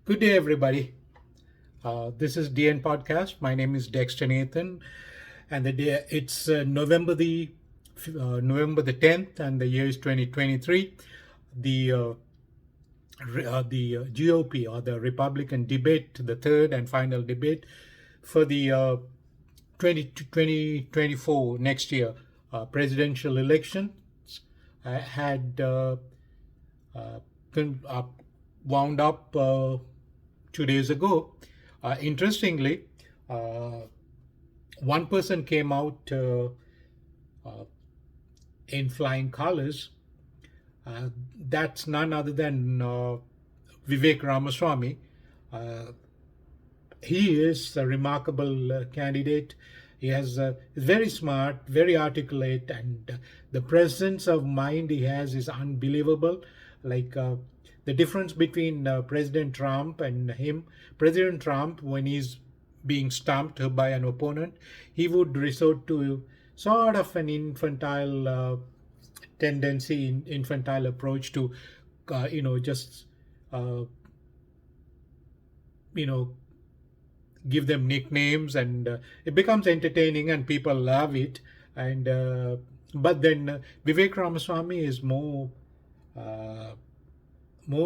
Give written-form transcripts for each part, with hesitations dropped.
Good day, everybody. This is DN Podcast. My name is Dexter Nathan, and the day it's November the 10th, and the year is 2023. The GOP, or the Republican debate, the third and final debate for the 2024 next year presidential elections had wound up 2 days ago. Interestingly, one person came out in flying colors. That's none other than Vivek Ramaswamy. He is a remarkable candidate. He is very smart, very articulate, and the presence of mind he has is unbelievable. Like the difference between President Trump and him. President Trump, when he's being stumped by an opponent, he would resort to sort of an infantile tendency, infantile approach to, just, give them nicknames, and it becomes entertaining and people love it. And but then Vivek Ramaswamy is more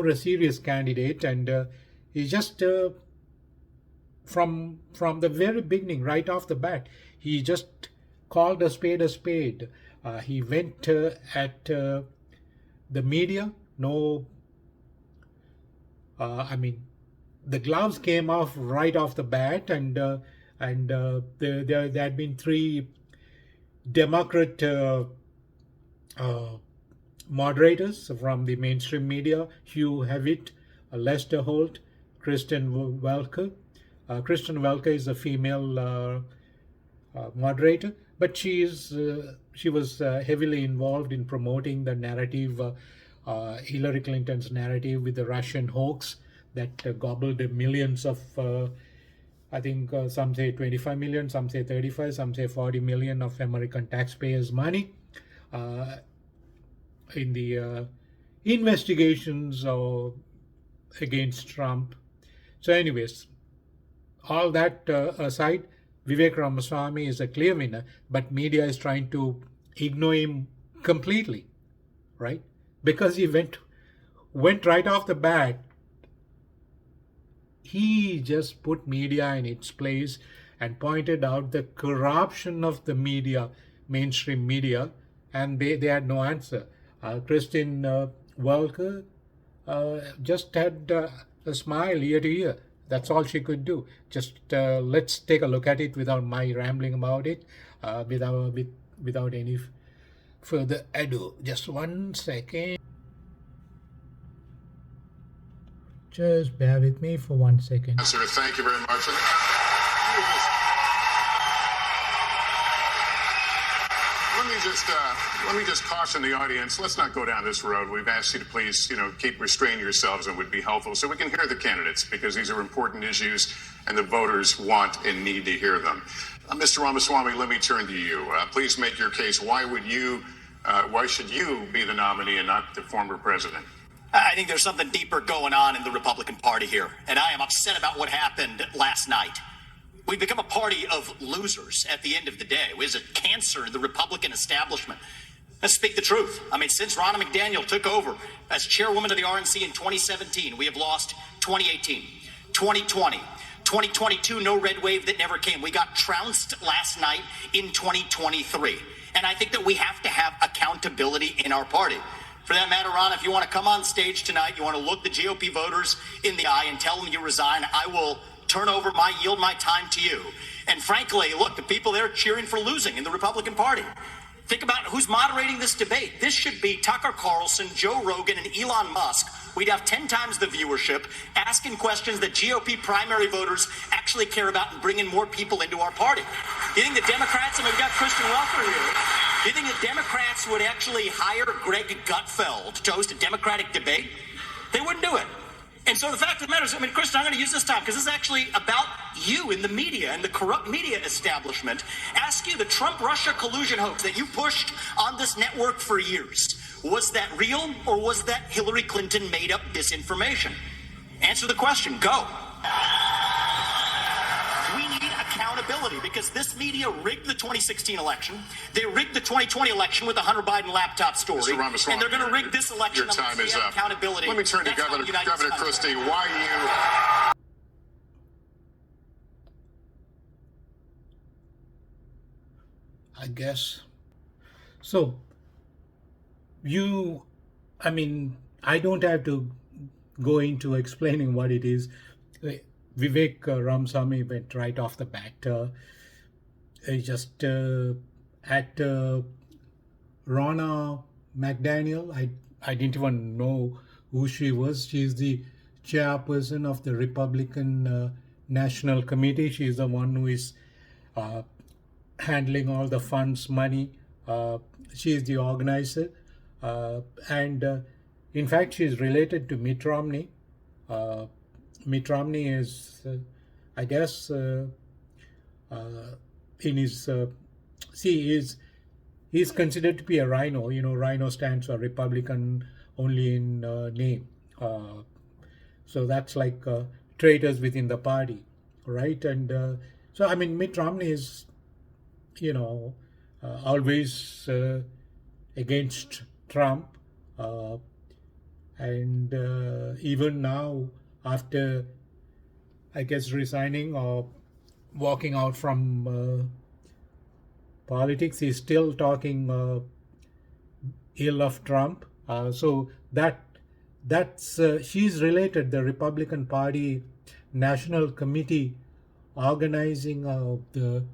a serious candidate, and he just from the very beginning, right off the bat, he just called a spade a spade. He went at the media. No, the gloves came off right off the bat, and there had been three Democrat moderators from the mainstream media: Hugh Hewitt, Lester Holt, Kristen Welker. Kristen Welker is a female moderator, but she was heavily involved in promoting the narrative, Hillary Clinton's narrative with the Russian hoax that gobbled millions of, I think some say 25 million, some say 35, some say 40 million of American taxpayers' money in the investigations against Trump. So anyways, all that aside, Vivek Ramaswamy is a clear winner, but media is trying to ignore him completely, right? Because he went right off the bat. He just put media in its place and pointed out the corruption of the media, mainstream media, and they had no answer. Kristen Welker just had a smile ear to ear. That's all she could do. Just let's take a look at it without my rambling about it, without any further ado. Just 1 second. Just bear with me for 1 second. Sir, thank you very much. Let me just caution the audience. Let's not go down this road. We've asked you to please, keep restraining yourselves, and would be helpful so we can hear the candidates, because these are important issues and the voters want and need to hear them. Mr. Ramaswamy, let me turn to you. Please make your case. Why should you be the nominee and not the former president? I think there's something deeper going on in the Republican Party here, and I am upset about what happened last night. We've become a party of losers at the end of the day. It was a cancer in the Republican establishment. Let's speak the truth. Since Ronna McDaniel took over as chairwoman of the RNC in 2017, we have lost 2018, 2020, 2022, no red wave that never came. We got trounced last night in 2023. And I think that we have to have accountability in our party. For that matter, Ron, if you want to come on stage tonight, you want to look the GOP voters in the eye and tell them you resign, I will yield my time to you. And frankly, look, the people there cheering for losing in the Republican Party. Think about who's moderating this debate. This should be Tucker Carlson, Joe Rogan, and Elon Musk. We'd have 10 times the viewership, asking questions that GOP primary voters actually care about and bringing more people into our party. You think the Democrats, and we've got Kristen Welker here, do you think the Democrats would actually hire Greg Gutfeld to host a Democratic debate? They wouldn't do it. And so the fact of the matter is, Kristen, I'm going to use this time because this is actually about you in the media and the corrupt media establishment. Ask you, the Trump-Russia collusion hoax that you pushed on this network for years, was that real, or was that Hillary Clinton made up disinformation? Answer the question. Go. We need accountability because this media rigged the 2016 election. They rigged the 2020 election with the Hunter Biden laptop story. Mr. Ramaswamy, and they're going to rig this election. Your time is up. Accountability. Let me turn to Governor Christie. Why you... I guess. So, I don't have to go into explaining what it is. Vivek Ramaswamy went right off the bat. Just at Ronna McDaniel, I didn't even know who she was. She's the chairperson of the Republican National Committee. She's the one who is handling all the funds, money. She is the organizer. And in fact, she is related to Mitt Romney. Mitt Romney is, I guess, in his, he's considered to be a rhino. You know, rhino stands for Republican only in name. So that's like traitors within the party, right? And so, Mitt Romney is, always against Trump. And even now, after, I guess, resigning or walking out from politics, he's still talking ill of Trump. So that's she's related. The Republican Party National Committee organizing the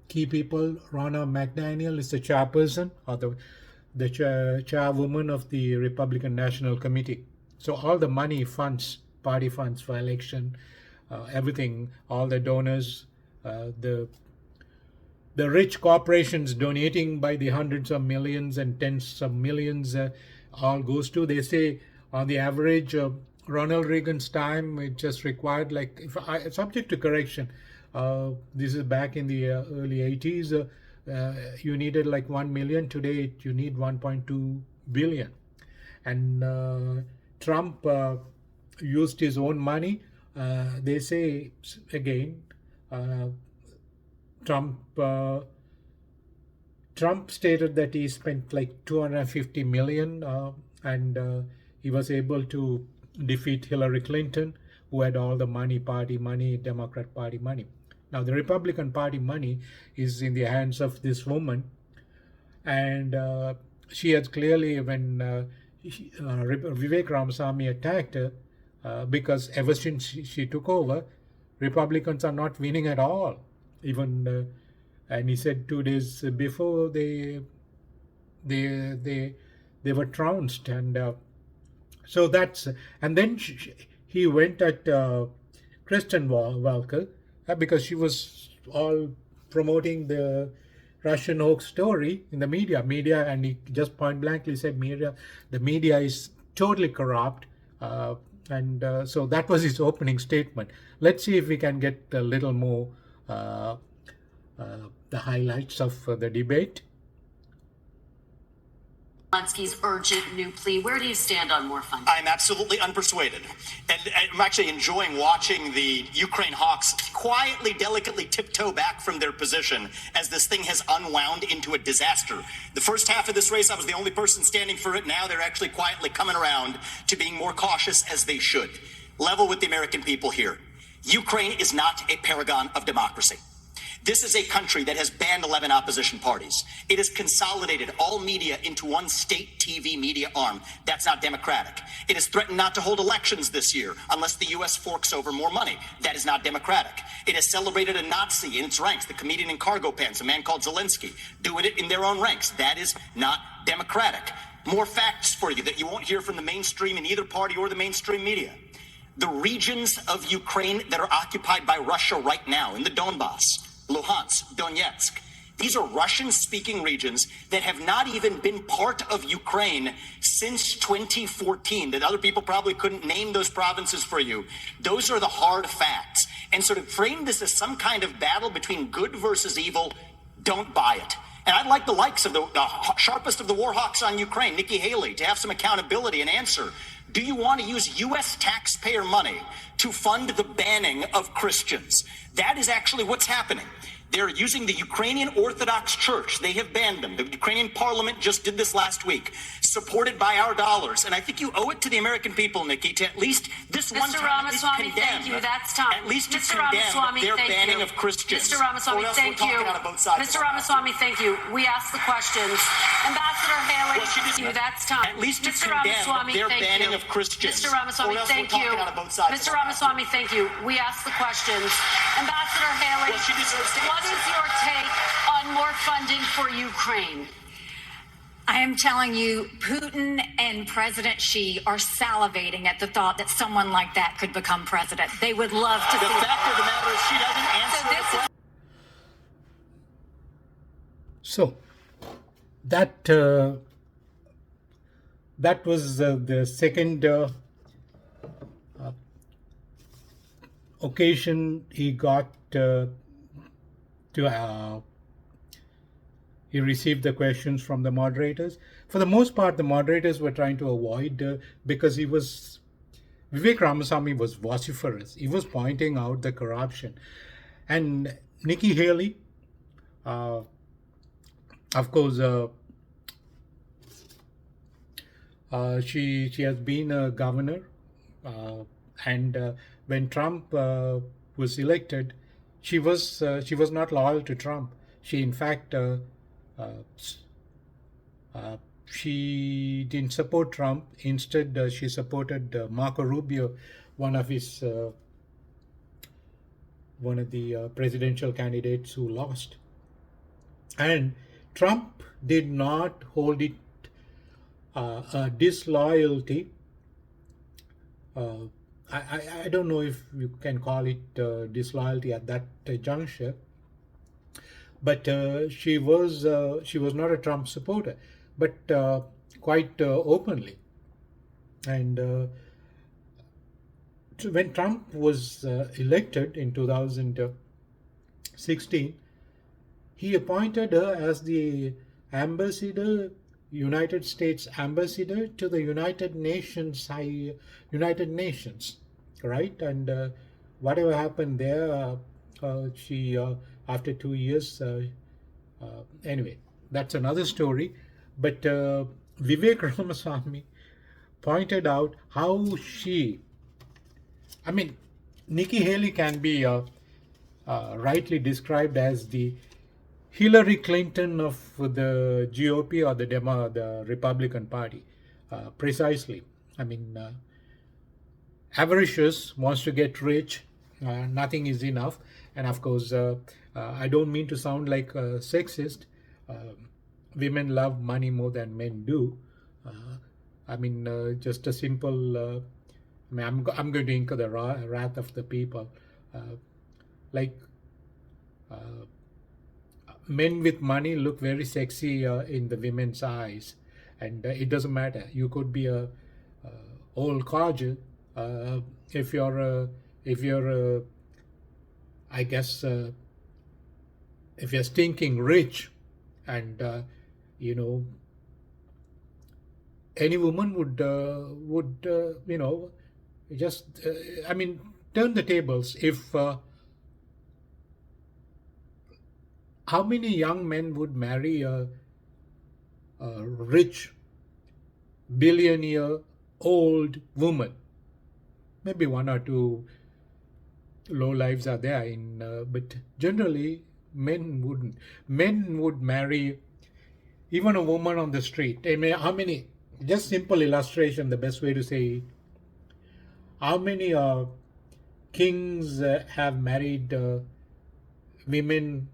key people. Ronna McDaniel is the chairperson or the chairwoman of the Republican National Committee. So all the money funds, party funds for election, everything, all the donors, the rich corporations donating by the hundreds of millions and tens of millions, all goes to, they say, on the average, Ronald Reagan's time, it just required, like, subject to correction, this is back in the early 80s, you needed like 1 million. Today, you need 1.2 billion. And Trump used his own money. They say, again, Trump stated that he spent like 250 million and he was able to defeat Hillary Clinton, who had all the money, party money, Democrat Party money. Now, the Republican Party money is in the hands of this woman, and she has clearly, when Vivek Ramaswamy attacked her, because ever since she took over, Republicans are not winning at all. Even, and he said 2 days before they were trounced, and so that's, and then he went at Kristen Welker, because she was all promoting the Russian hoax story in the media, and he just point blankly said, the media is totally corrupt, and so that was his opening statement. Let's see if we can get a little more the highlights of the debate. Zelensky's urgent new plea. Where do you stand on more funding? I'm absolutely unpersuaded. And I'm actually enjoying watching the Ukraine hawks quietly, delicately tiptoe back from their position as this thing has unwound into a disaster. The first half of this race, I was the only person standing for it. Now they're actually quietly coming around to being more cautious, as they should. Level with the American people here. Ukraine is not a paragon of democracy. This is a country that has banned 11 opposition parties. It has consolidated all media into one state TV media arm. That's not democratic. It has threatened not to hold elections this year unless the U.S. forks over more money. That is not democratic. It has celebrated a Nazi in its ranks, the comedian in cargo pants, a man called Zelensky, doing it in their own ranks. That is not democratic. More facts for you that you won't hear from the mainstream in either party or the mainstream media. The regions of Ukraine that are occupied by Russia right now, in the Donbass, Luhansk, Donetsk. These are Russian-speaking regions that have not even been part of Ukraine since 2014, that other people probably couldn't name those provinces for you. Those are the hard facts. And sort of frame this as some kind of battle between good versus evil, don't buy it. And I'd like the likes of the sharpest of the war hawks on Ukraine, Nikki Haley, to have some accountability and answer. Do you want to use U.S. taxpayer money to fund the banning of Christians? That is actually what's happening. They're using the Ukrainian Orthodox Church. They have banned them. The Ukrainian parliament just did this last week, supported by our dollars. And I think you owe it to the American people, Nikki, to at least this one Mr. time at least Ramaswamy, condemn. thank you. That's time. At least to Mr. condemn Ramaswamy, their thank banning you. of Christians. Mr. Ramaswamy, Or else thank we're you. talking out of both sides Mr. of our mouth. Ramaswamy, thank you. We asked the questions. Ambassador Haley, Well, she just- thank you. That's time. At least to Mr. condemn Ramaswamy, their thank banning you. of Christians. Mr. Ramaswamy, Or else thank we're you. talking out of both sides Mr. of our mouth. Ramaswamy, thank you. We asked the questions. Ambassador Haley, Well, she deserves to what answer. is your take on more funding for Ukraine? I am telling you, Putin and President Xi are salivating at the thought that someone like that could become president. They would love to The see fact of the matter is she doesn't answer So the this is- question. So that was the second occasion he got he received the questions from the moderators. For the most part, the moderators were trying to avoid because Vivek Ramaswamy was vociferous. He was pointing out the corruption. And Nikki Haley, of course, she has been a governor, and when Trump was elected, she was not loyal to Trump. She, in fact, she didn't support Trump. Instead, she supported Marco Rubio, one of the presidential candidates who lost. And Trump did not hold it a disloyalty. I don't know if you can call it disloyalty at that juncture, but she was not a Trump supporter, but quite openly. And when Trump was elected in 2016, he appointed her as the United States ambassador to the United Nations, right? And whatever happened there, she after 2 years, anyway, that's another story. But Vivek Ramaswamy pointed out how Nikki Haley can be rightly described as the Hillary Clinton of the GOP or the Republican Party, precisely. Avaricious, wants to get rich, nothing is enough. And of course, I don't mean to sound like a sexist. Women love money more than men do. Just a simple, I'm going to incur the wrath of the people. Men with money look very sexy in the women's eyes, and it doesn't matter. You could be a old codger if you're if you're stinking rich, and any woman would turn the tables. If how many young men would marry a rich billionaire old woman? Maybe one or two low lives are there, but generally men wouldn't. Men would marry even a woman on the street. How many? Just simple illustration. The best way to say, how many kings have married women,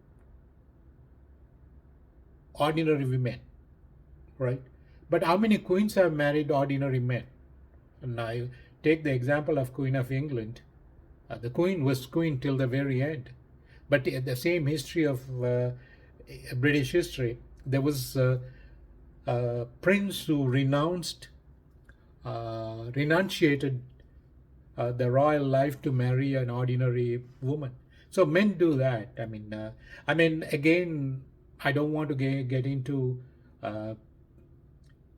ordinary women, right? But how many queens have married ordinary men? And I take the example of Queen of England. The queen was queen till the very end. But the same history of British history, there was a prince who renunciated the royal life to marry an ordinary woman. So men do that. Again, I don't want to get into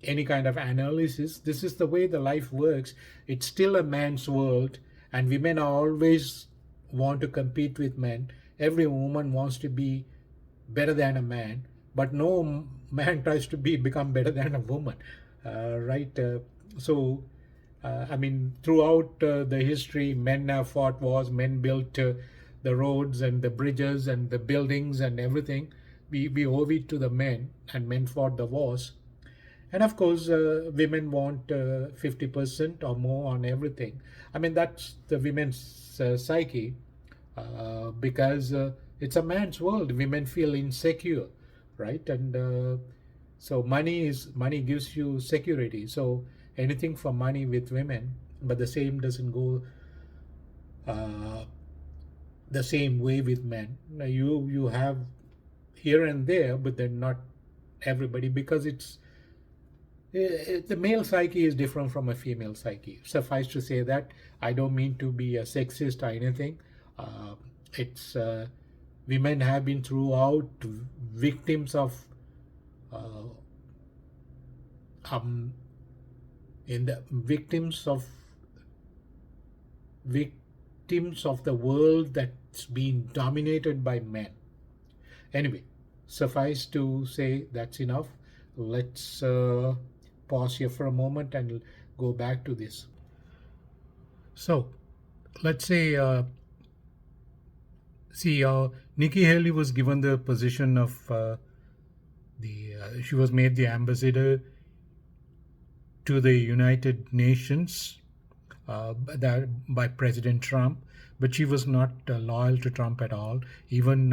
any kind of analysis. This is the way the life works. It's still a man's world, and women are always want to compete with men. Every woman wants to be better than a man, but no man tries to become better than a woman, right? So, I mean, throughout the history, men have fought wars. Men built the roads and the bridges and the buildings and everything. We owe it to the men, and men fought the wars. And of course, women want 50% or more on everything. I mean, that's the women's psyche, because it's a man's world. Women feel insecure, right? And so money gives you security. So anything for money with women, but the same doesn't go uh, the same way with men. Now you have here and there, but then not everybody, because the male psyche is different from a female psyche. Suffice to say that I don't mean to be a sexist or anything. It's women have been throughout victims of uh, in the victims of the world that's been dominated by men. Anyway, suffice to say that's enough. Let's pause here for a moment and go back to this. So, let's say, Nikki Haley was given the position of she was made the ambassador to the United Nations by President Trump, but she was not loyal to Trump at all. Even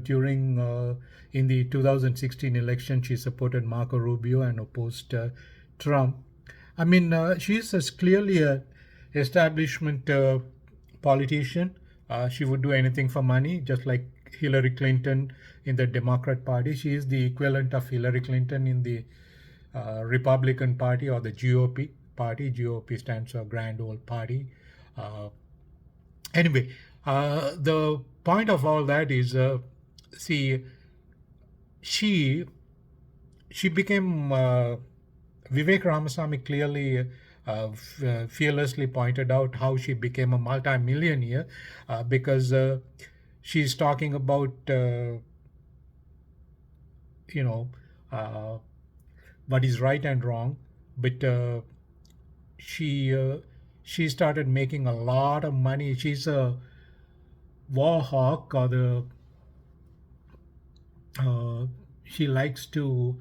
during in the 2016 election, she supported Marco Rubio and opposed Trump. I mean, she's clearly a establishment politician. She would do anything for money, just like Hillary Clinton in the Democrat Party. She is the equivalent of Hillary Clinton in the Republican Party or the GOP Party. GOP stands for Grand Old Party. Anyway, the point of all that is, she became Vivek Ramaswamy clearly fearlessly pointed out how she became a multi-millionaire because she's talking about what is right and wrong, but she started making a lot of money. She's a war hawk, or she likes to.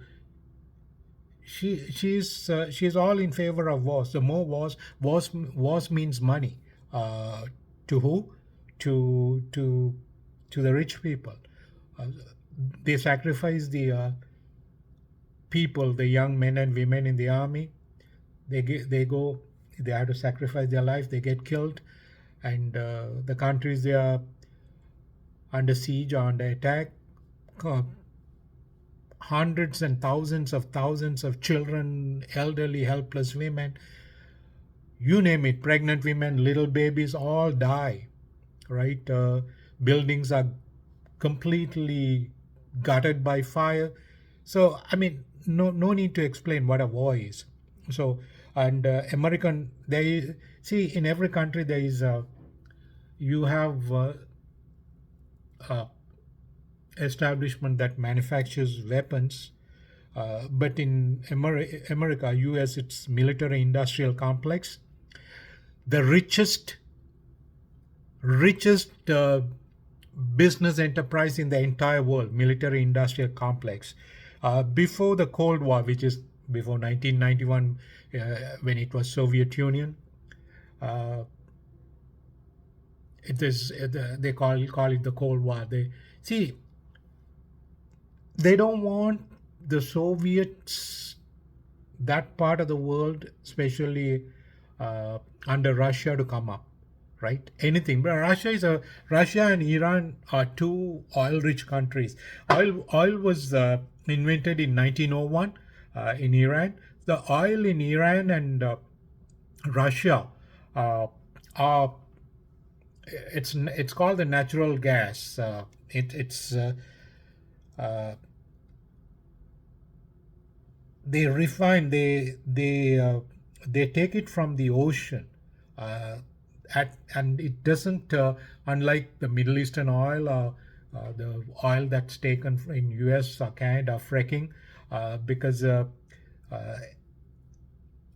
She's all in favor of wars. The more wars means money. To who? To the rich people. They sacrifice the people, the young men and women in the army. They have to sacrifice their life. They get killed, and the countries they are under siege or under attack. Hundreds and thousands of children, elderly, helpless women, you name it, pregnant women, little babies, all die, right? Buildings are completely gutted by fire. So, I mean, no need to explain what a war is. So, and in every country there is you have establishment that manufactures weapons, but in America, US, it's military industrial complex. The richest business enterprise in the entire world, military industrial complex. Before the Cold War, which is before 1991, when it was Soviet Union, they call it the Cold War. They don't want the Soviets, that part of the world, especially under Russia, to come up, right? Anything. But Russia and Iran are two oil-rich countries. Oil was invented in 1901 in Iran. The oil in Iran and Russia are it's called the natural gas. It's they refine, they take it from the ocean, uh, and it doesn't, unlike the Middle Eastern oil, the oil that's taken in US or Canada fracking, because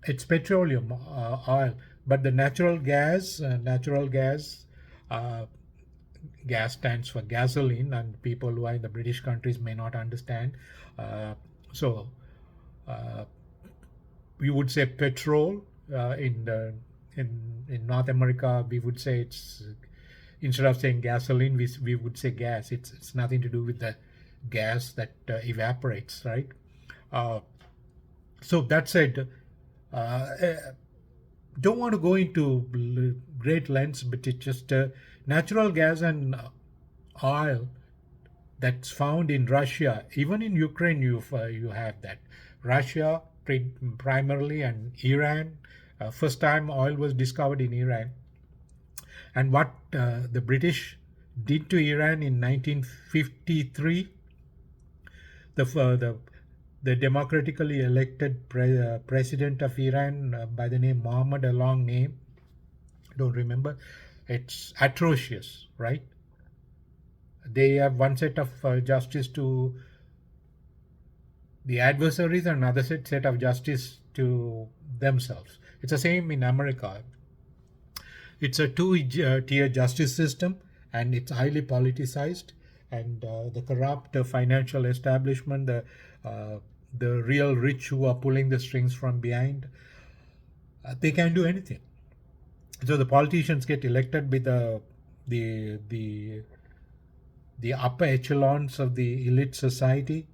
it's petroleum oil, but the natural gas, uh, gas stands for gasoline, and people who are in the British countries may not understand. So we would say petrol, in North America. We would say it's, instead of saying gasoline, we would say gas. It's nothing to do with the gas that evaporates, right? So that said, don't want to go into great lengths, but it's just natural gas and oil that's found in Russia. Even in Ukraine, you have that. Russia primarily, and Iran. First time oil was discovered in Iran. And what the British did to Iran in 1953, the democratically elected president of Iran, by the name Mohammed, a long name, don't remember. It's atrocious, right? They have one set of justice to the adversaries and another set of justice to themselves. It's the same in America. It's a two-tier justice system, and it's highly politicized. And the corrupt financial establishment, the real rich who are pulling the strings from behind, they can do anything. So the politicians get elected with the upper echelons of the elite society,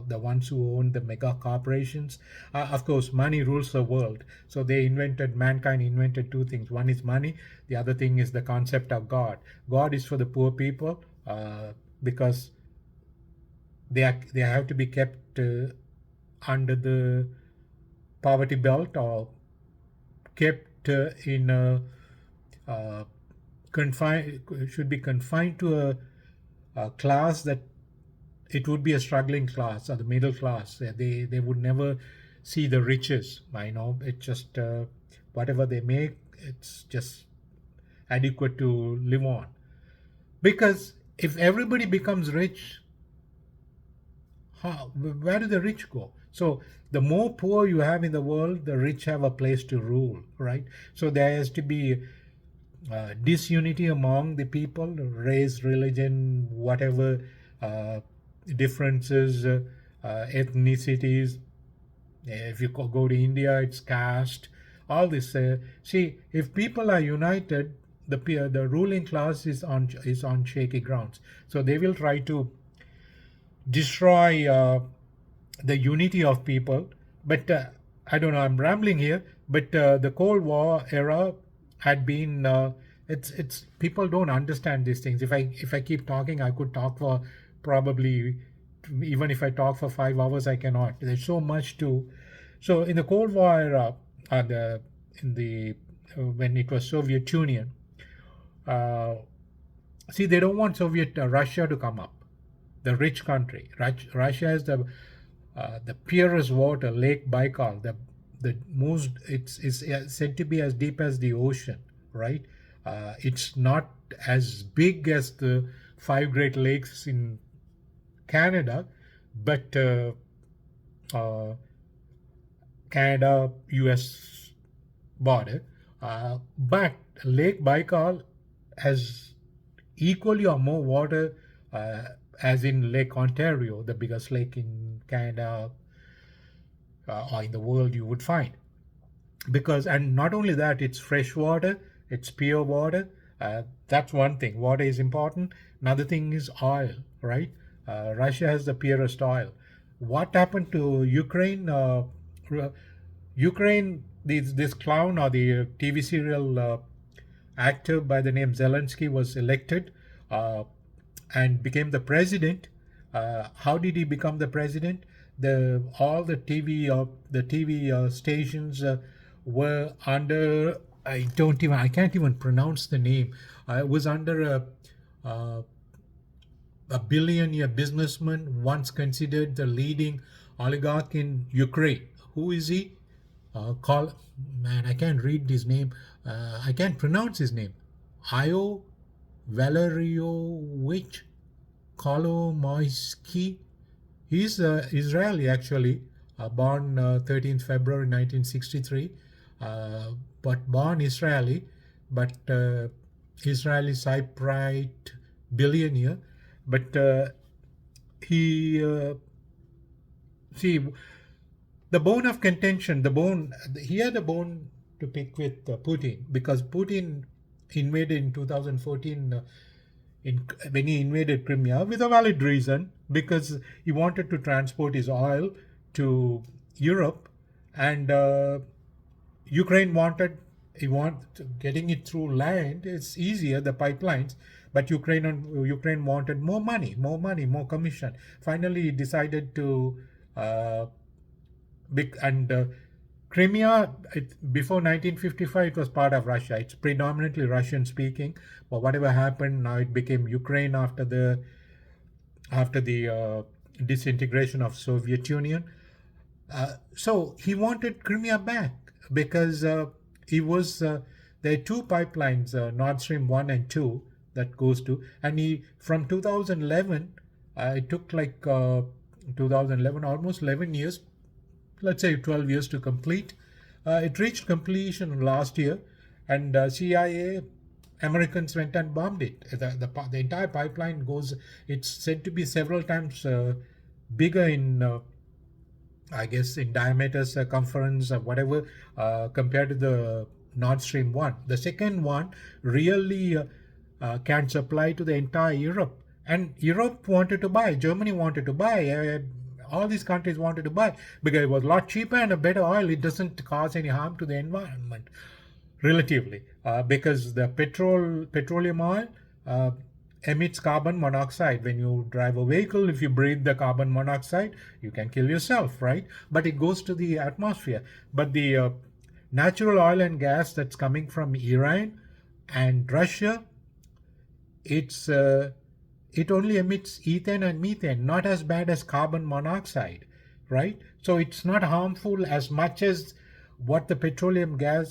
the ones who own the mega corporations. Of course, money rules the world. So mankind invented two things. One is money. The other thing is the concept of God. God is for the poor people, because they have to be kept under the poverty belt, or kept in a should be confined to a class that it would be a struggling class, or the middle class. They would never see the riches. I know it's just whatever they make, it's just adequate to live on. Because if everybody becomes rich, where do the rich go? So the more poor you have in the world, the rich have a place to rule, right? So there has to be disunity among the people, race, religion, whatever differences, ethnicities. If you go to India, it's caste. All this. See, if people are united, the ruling class is on shaky grounds. So they will try to destroy the unity of people. But I don't know, I'm rambling here, but the Cold War era had been, it's people don't understand these things. If I keep talking, I could talk for probably, even if I talk for 5 hours, I cannot. There's so much to. So in the Cold War era, when it was Soviet Union, see, they don't want Russia to come up, the rich country. Russia has the purest water, Lake Baikal, the most. It's said to be as deep as the ocean, right? It's not as big as the 5 Great Lakes in Canada, but Canada US border. But Lake Baikal has equally or more water as in Lake Ontario, the biggest lake in Canada or in the world you would find. Because, and not only that, it's fresh water, it's pure water. That's one thing. Water is important. Another thing is oil, right? Russia has the purest oil. What happened to Ukraine? Ukraine, this clown, or the TV serial actor by the name Zelensky, was elected and became the president. How did he become the president? All the TV stations were under. I can't even pronounce the name. It was under a billionaire businessman, once considered the leading oligarch in Ukraine. Who is he? I can't read his name. I can't pronounce his name. Io Valeriovich Kolomoisky. He's Israeli actually, born 13th February 1963, but born Israeli, but Israeli Cypriot billionaire. But he see the bone of contention. He had a bone to pick with Putin, because Putin invaded in 2014. When he invaded Crimea, with a valid reason, because he wanted to transport his oil to Europe, and Ukraine getting it through land. It's easier, the pipelines, but Ukraine wanted more money, more commission. Finally, he decided to Crimea, before 1955, it was part of Russia. It's predominantly Russian speaking, but whatever happened, now it became Ukraine after the disintegration of Soviet Union. So he wanted Crimea back, because there are two pipelines, Nord Stream 1 and 2, that goes to, and from 2011, it took 2011, almost 11 years, let's say 12 years to complete. It reached completion last year, and CIA, Americans went and bombed it. The entire pipeline it's said to be several times bigger in, I guess, in diameter, circumference, or whatever, compared to the Nord Stream 1. The second one really can supply to the entire Europe. And Europe wanted to buy, Germany wanted to buy, all these countries wanted to buy, because it was a lot cheaper and a better oil. It doesn't cause any harm to the environment, relatively, because the petroleum oil emits carbon monoxide. When you drive a vehicle, if you breathe the carbon monoxide, you can kill yourself, right? But it goes to the atmosphere. But the natural oil and gas that's coming from Iran and Russia, it only emits ethane and methane, not as bad as carbon monoxide, right? So it's not harmful as much as what the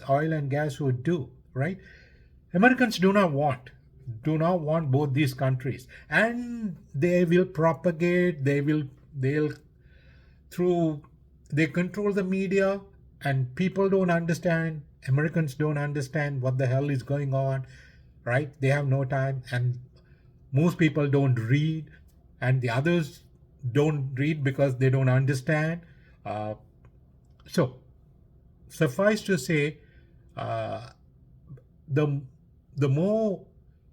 oil and gas would do, right? Americans do not want both these countries, and they will propagate, they control the media, and people don't understand, Americans don't understand what the hell is going on, right? They have no time, and most people don't read, and the others don't read because they don't understand. So suffice to say, the more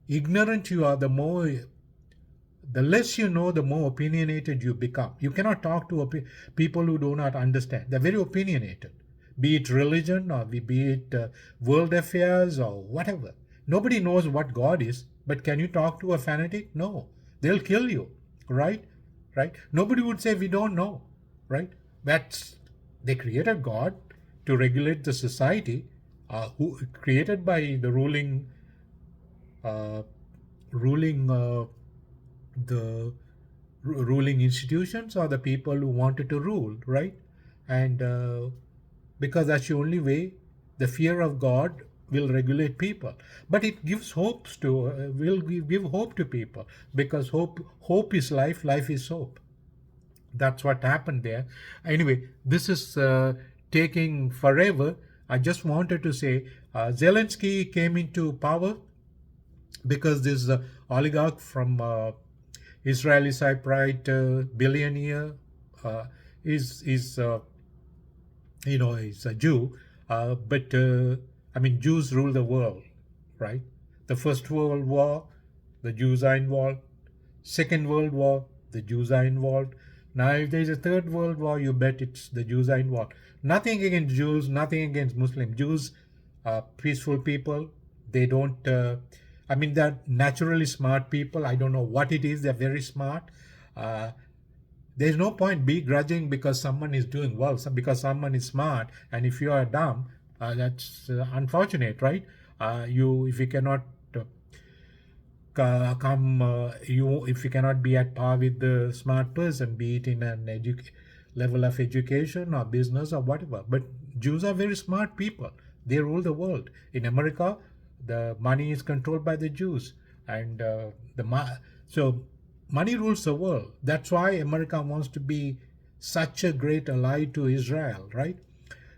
ignorant you are, the less you know, the more opinionated you become. You cannot talk to people who do not understand. They're very opinionated, be it religion or be it world affairs or whatever. Nobody knows what God is, but can you talk to a fanatic? No, they'll kill you, right? Nobody would say we don't know, right? They created God to regulate the society, who created by the ruling institutions, or the people who wanted to rule, right? And because that's the only way, the fear of God will regulate people. But it gives will give hope to people, because hope is life is hope. That's what happened there. Anyway, this is taking forever. I just wanted to say Zelensky came into power because this oligarch from Israeli Cypriot billionaire is a Jew, but Jews rule the world, right? The First World War, the Jews are involved. Second World War, the Jews are involved. Now, if there's a Third World War, you bet it's the Jews are involved. Nothing against Jews, nothing against Muslims. Jews are peaceful people. They don't, they're naturally smart people. I don't know what it is. They're very smart. There's no point begrudging because someone is doing well, because someone is smart. And if you are dumb, that's unfortunate, right? If you cannot if you cannot be at par with the smart person, be it in an level of education or business or whatever. But Jews are very smart people. They rule the world. In America, the money is controlled by the Jews, and so money rules the world. That's why America wants to be such a great ally to Israel, right?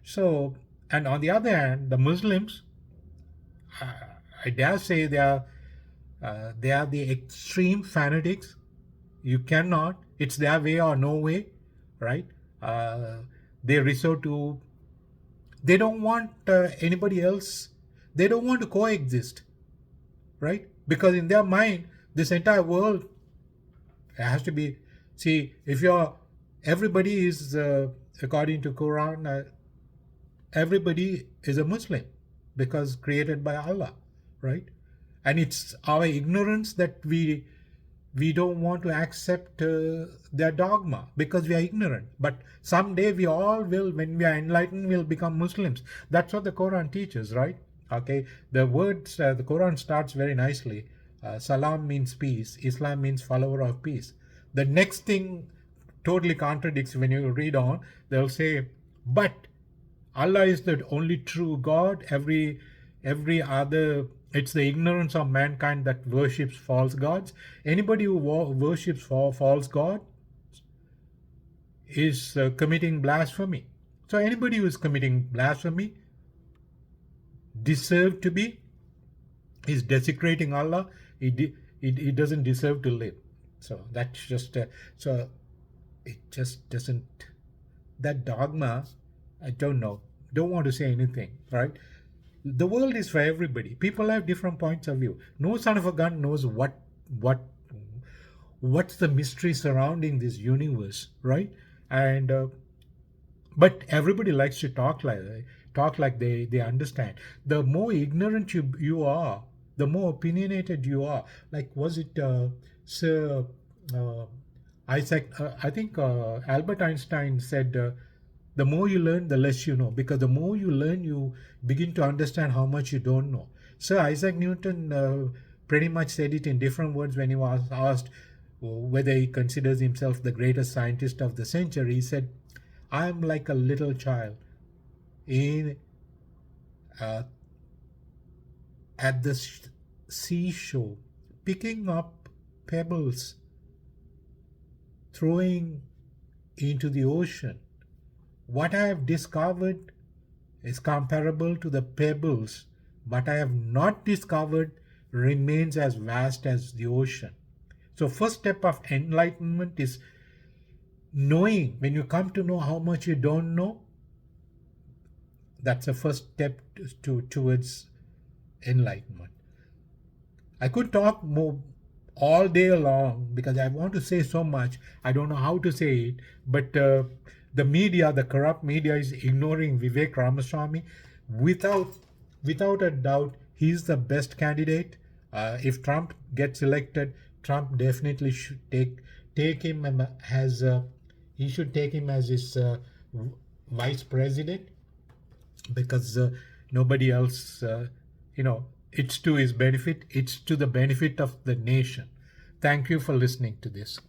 So, and on the other hand, the Muslims, I dare say they are the extreme fanatics. You cannot. It's their way or no way, right? They resort to. They don't want anybody else. They don't want to coexist, right? Because in their mind, this entire world has to be. See, if everybody is according to Quran, everybody is a Muslim because created by Allah, right? And it's our ignorance that we don't want to accept their dogma because we are ignorant. But someday we all will, when we are enlightened, we'll become Muslims. That's what the Quran teaches, right? Okay, the words, the Quran starts very nicely. Salam means peace. Islam means follower of peace. The next thing totally contradicts when you read on. They'll say, but Allah is the only true God. Every other, it's the ignorance of mankind that worships false gods. Anybody who worships false God is committing blasphemy. So anybody who is committing blasphemy deserve to be, is desecrating Allah. He doesn't deserve to live. So that's just so it just doesn't. That dogma, I don't know. Don't want to say anything, right? The world is for everybody. People have different points of view. No son of a gun knows what's the mystery surrounding this universe, right? And but everybody likes to talk like they understand. The more ignorant you are, the more opinionated you are. Like, was it Sir Isaac? I think Albert Einstein said, the more you learn, the less you know. Because the more you learn, you begin to understand how much you don't know. Sir Isaac Newton pretty much said it in different words when he was asked whether he considers himself the greatest scientist of the century. He said, I am like a little child at the seashore, picking up pebbles, throwing into the ocean. What I have discovered is comparable to the pebbles. What I have not discovered remains as vast as the ocean. So first step of enlightenment is knowing. When you come to know how much you don't know, that's the first step towards enlightenment. I could talk more all day long because I want to say so much. I don't know how to say it, but the media, the corrupt media, is ignoring Vivek Ramaswamy. Without a doubt, he's the best candidate. If Trump gets elected, Trump definitely should take him as he should take him as his vice president, because nobody else, it's to his benefit. It's to the benefit of the nation. Thank you for listening to this.